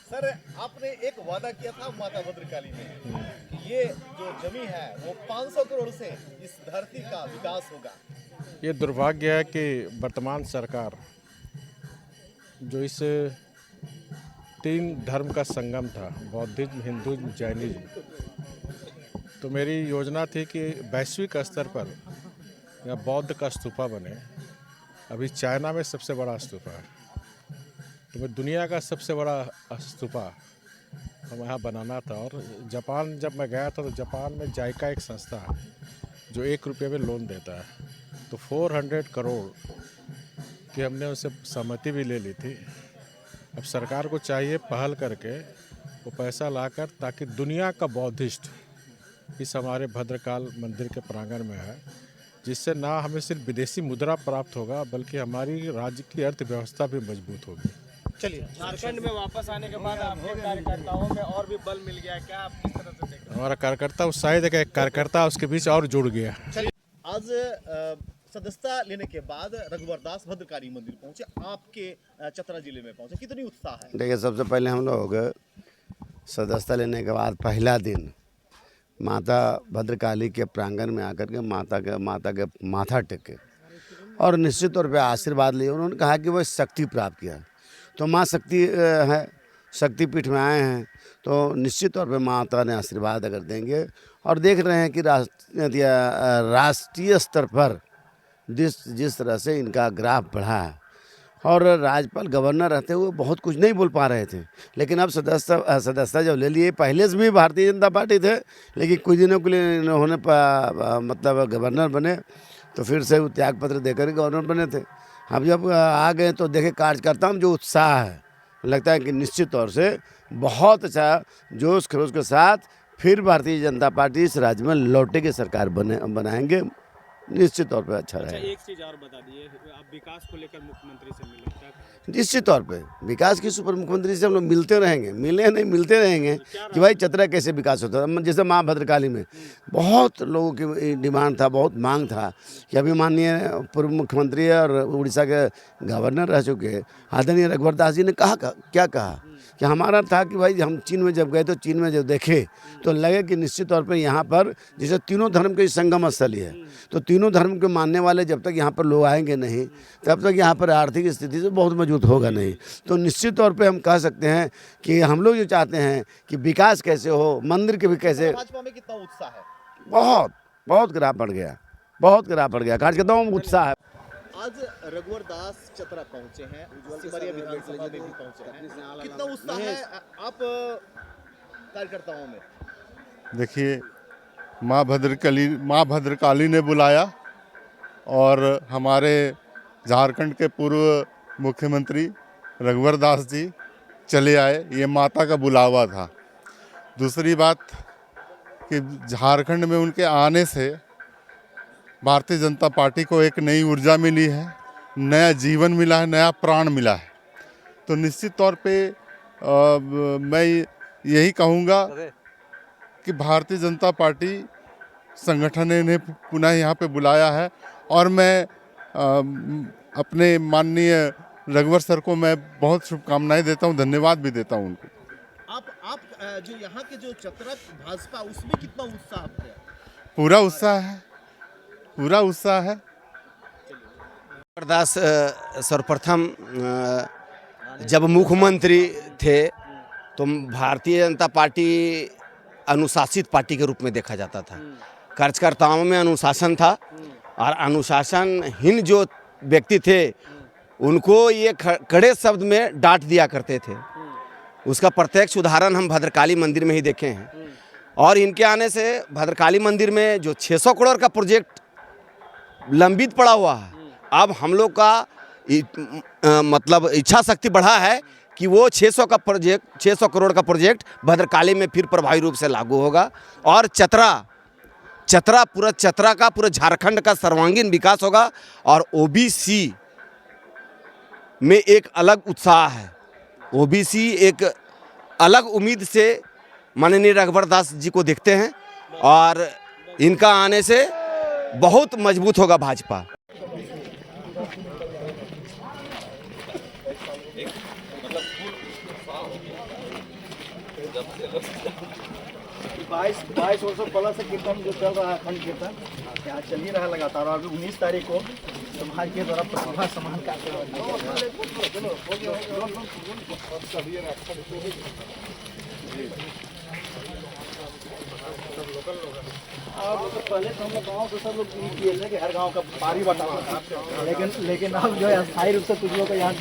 Sir, आपने एक वादा किया था माता भद्रकाली में कि ये जो जमीन है वो 500 करोड़ से इस धरती का विकास होगा। ये दुर्भाग्य है कि वर्तमान सरकार जो इस तीन धर्म का संगम था, बौद्धिज्म, हिंदुइज्म, जैनिज्म, तो मेरी योजना थी कि वैश्विक स्तर पर यहाँ बौद्ध का स्तूपा बने। अभी चाइना में सबसे बड़ा स्तूपा है, तो मैं दुनिया का सबसे बड़ा स्तूपा हमें यहाँ बनाना था। और जापान जब मैं गया था तो जापान में जाइका एक संस्था है जो 1 रुपये में लोन देता है, तो 400 करोड़ की हमने उससे सहमति भी ले ली थी। अब सरकार को चाहिए पहल करके वो पैसा लाकर, ताकि दुनिया का बौद्धिस्ट इस हमारे भद्रकाल मंदिर के प्रांगण में है, जिससे ना हमें सिर्फ विदेशी मुद्रा प्राप्त होगा बल्कि हमारी राज्य की अर्थव्यवस्था भी मजबूत होगी। चलिए, झारखंड में वापस आने के बाद आपके कार्यकर्ताओं में और भी बल मिल गया, क्या आप किस तरह से देख रहे हैं? हमारा कार्यकर्ता उत्साहित है कि एक कार्यकर्ता उसके बीच और जुड़ गया। चलिए, आज सदस्यता लेने के बाद रघुवर दास भद्रकाली मंदिर पहुंचे, आपके चतरा जिले में पहुंचे, कितनी उत्साह है? देखिए, सबसे पहले हम लोग सदस्यता लेने के बाद पहला दिन माता भद्रकाली के प्रांगण में आकर के माता के माथा टेके और निश्चित तौर पे आशीर्वाद लिए। उन्होंने कहा कि वह शक्ति प्राप्त किया, तो माँ शक्ति है, शक्तिपीठ में आए हैं, तो निश्चित तौर पे माता ने आशीर्वाद अगर देंगे। और देख रहे हैं कि राष्ट्रीय स्तर पर जिस तरह से इनका ग्राफ बढ़ा है, और राज्यपाल गवर्नर रहते हुए बहुत कुछ नहीं बोल पा रहे थे, लेकिन अब सदस्यता जब ले लिए, पहले से भी भारतीय जनता पार्टी थे, लेकिन कुछ दिनों के लिए इन्होंने मतलब गवर्नर बने, तो फिर से वो त्याग पत्र देकर गवर्नर बने थे। अब जब आ गए तो देखे कार्यकर्ताओं में जो उत्साह है, लगता है कि निश्चित तौर से बहुत अच्छा जोश खरोश के साथ फिर भारतीय जनता पार्टी इस राज्य में लौटेगी, सरकार बनाएंगे, निश्चित तौर पे अच्छा रहेगा। एक चीज और बता दीजिए, आप विकास को लेकर मुख्यमंत्री से मिले क्या? निश्चित तौर पे विकास की सुपर मुख्यमंत्री से हम लोग मिलते रहेंगे, मिलते रहेंगे कि भाई चतरा कैसे विकास होता है। जैसे माँ भद्रकाली में बहुत लोगों की डिमांड था, बहुत मांग था कि अभी माननीय पूर्व मुख्यमंत्री और उड़ीसा के गवर्नर रह चुके आदरणीय रघुवर दास जी ने क्या कहा कि हमारा था कि भाई हम चीन में जब गए तो चीन में जब देखे तो लगे कि निश्चित तौर पर यहाँ पर जैसे तीनों धर्म के संगम स्थल ही है, तो तीनों धर्म के मानने वाले जब तक यहाँ पर लोग आएंगे नहीं, तब तक यहाँ पर आर्थिक स्थिति से बहुत मजबूत होगा नहीं। तो निश्चित तौर पे हम कह सकते हैं कि हम लोग जो चाहते हैं कि विकास कैसे हो, मंदिर के भी कैसे, भाजपा में कितना उत्साह है? बहुत ग्राफ बढ़ गया कार्यकर्ताओं में उत्साह है। आज रघुवर दास चतरा पहुंचे हैं, सिमरिया विधानसभा में भी पहुंचे हैं, कितना उत्साह है आप कार्यकर्ताओं में? देखिए, माँ भद्रकाली ने बुलाया और हमारे झारखंड के पूर्व मुख्यमंत्री रघुवर दास जी चले आए, ये माता का बुलावा था। दूसरी बात कि झारखंड में उनके आने से भारतीय जनता पार्टी को एक नई ऊर्जा मिली है, नया जीवन मिला है, नया प्राण मिला है। तो निश्चित तौर पे मैं यही कहूँगा कि भारतीय जनता पार्टी संगठन ने इन्हें पुनः यहाँ पे बुलाया है, और मैं अपने माननीय रघुवर सर को मैं बहुत शुभकामनाएं देता हूँ, धन्यवाद भी देता हूँ उनको। आप जो यहाँ के जो चतरा भाजपा, उसमें कितना उत्साह है? पूरा उत्साह है। दास सर्वप्रथम जब मुख्यमंत्री थे तो भारतीय जनता पार्टी अनुशासित पार्टी के रूप में देखा जाता था। कार्यकर्ताओं में अनुशासन था, और अनुशासनहीन जो व्यक्ति थे उनको ये कड़े शब्द में डांट दिया करते थे। उसका प्रत्यक्ष उदाहरण हम भद्रकाली मंदिर में ही देखे हैं। और इनके आने से भद्रकाली मंदिर में जो 600 करोड़ का प्रोजेक्ट लंबित पड़ा हुआ है, अब हम लोग का मतलब इच्छा शक्ति बढ़ा है कि वो 600 करोड़ का प्रोजेक्ट भद्रकाली में फिर प्रभावी रूप से लागू होगा, और पूरा झारखंड का सर्वांगीण विकास होगा। और ओबीसी में एक अलग उत्साह है, ओबीसी एक अलग उम्मीद से माननीय रघुवर दास जी को देखते हैं, और इनका आने से बहुत मजबूत होगा भाजपा। बाईस वर्षों प्लस से कीर्तन जो चल रहा है, अखंड कीर्तन यहाँ चल ही रहा है लगातार। और अभी 19 तारीख को समाज के द्वारा प्रतिभा सम्मान पहले तो हम लोग गाँव के सब लोग किए थे कि हर गाँव का पारी बटाता था, लेकिन अब जो है स्थायी रूप से कुछ लोग यहाँ